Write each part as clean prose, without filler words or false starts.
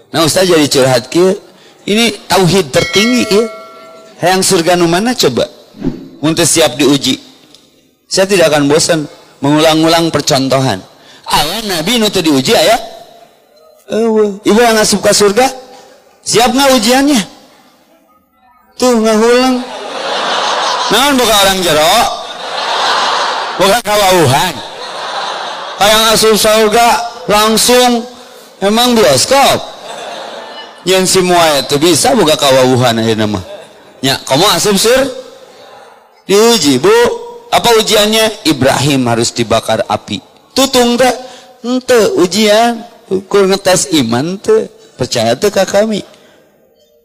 Nah Ustaz jadi curhat kieu. Ini tauhid tertinggi ya. Hayang surga nu mana coba? Mun teu siap diuji. Saya tidak akan bosan mengulang-ulang percontohan. Aya nabi nu teu diuji aya. Ibu yang ngasup ka surga? Siap nggak ujiannya? Tuh ngahulang. Naon boga orang jero? Boga kawauhan. Hayang asup surga langsung emang bioskop. Yang semua itu bisa boga kawauhan ayeuna mah. Nya, kamu asup sur? Diuji, Bu. Apa ujiannya? Ibrahim harus dibakar api. Tutung teh? Henteu ujian. Ukur ngetes iman teh. Percaya teh ka kami.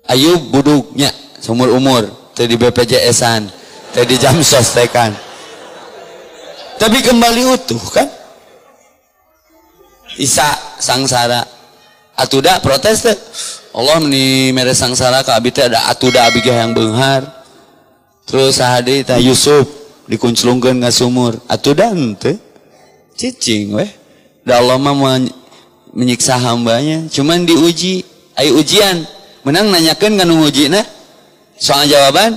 Ayub buduknya seumur umur teh di BPJS-an, teh di Jamsos teh kan. Tapi kembali utuh kan? Isa sangsara. Atuda protes teh. Allah meni mere sangsara ka abi teh ada atuda abi yang beunghar. Terus sahade teh Yusuf dikunclungkeun ka sumur. Atuda henteu. Cicing weh. Da Allah mah menyiksa hambanya, cuman diuji. Aya ujian. Menang nanyakeun ka nu ngujina. Soal jawaban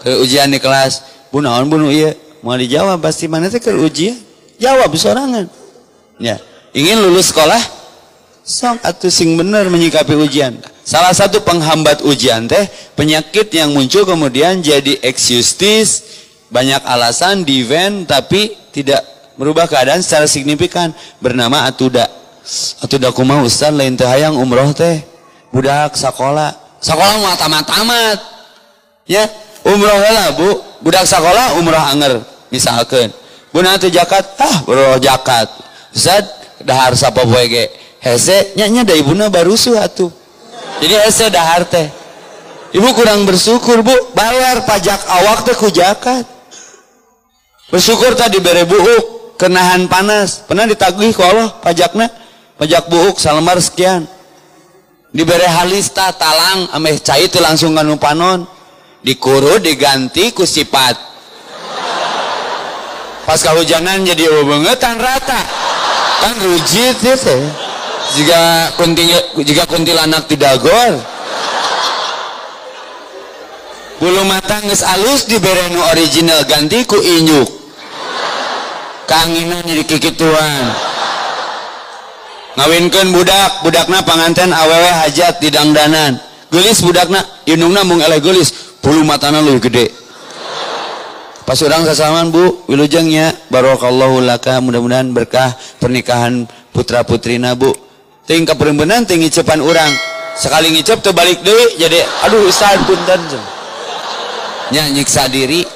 ke ujian di kelas. Bu naon bu nu ieu? Mau dijawab pasti mana teh keur ujian. Jawab sorangan. Ya, ingin lulus sekolah? Sok atuh sing bener menyikapi ujian. Salah satu penghambat ujian teh penyakit yang muncul kemudian jadi eksustis, banyak alasan divent tapi tidak merubah keadaan secara signifikan, bernama atuda. Atuda kumaha Ustaz lain teh hayang umroh teh. Budak sekolah mah tamat-tamat. Ya, umroh heula Bu. Budak sekolah umroh anger misalkeun. Buna teh zakat, bro zakat. Ustaz dahar sapopoe ge hese nya da ibuna barusuh atuh. Jadi hese dahar teh. Ibu kurang bersyukur Bu, bayar pajak awak teh ku zakat. Bersyukur tadi dibere buuk, kenahan panas. Pernah ditagih ku Allah pajakna? Pajak buuk salembar sekian. Dibere halista talang ameh cai teh langsung kanu panon. Dikurut diganti ku sifat. Pas kahujanan jadi beungetan rata. Kan rujit ya teh. Jika kuntilanak tidak gol, bulu mata geus alus dibere nu original ganti ku inyuk. Kaanginan jadi kikituan. Ngawinkeun budakna panganten awewe hajat di dangdanan. Geulis budakna, indungna mung eleh geulis, bulu matana leuwih gede. Pas urang sasaman Bu, wilujeng nya barakallahu laka, mudah-mudahan berkah pernikahan putra-putrina Bu. Ting kaperembenan ting ngicepan urang. Sekali ngicep teu balik deui jadi aduh Ustaz punten. Nya nyiksa diri.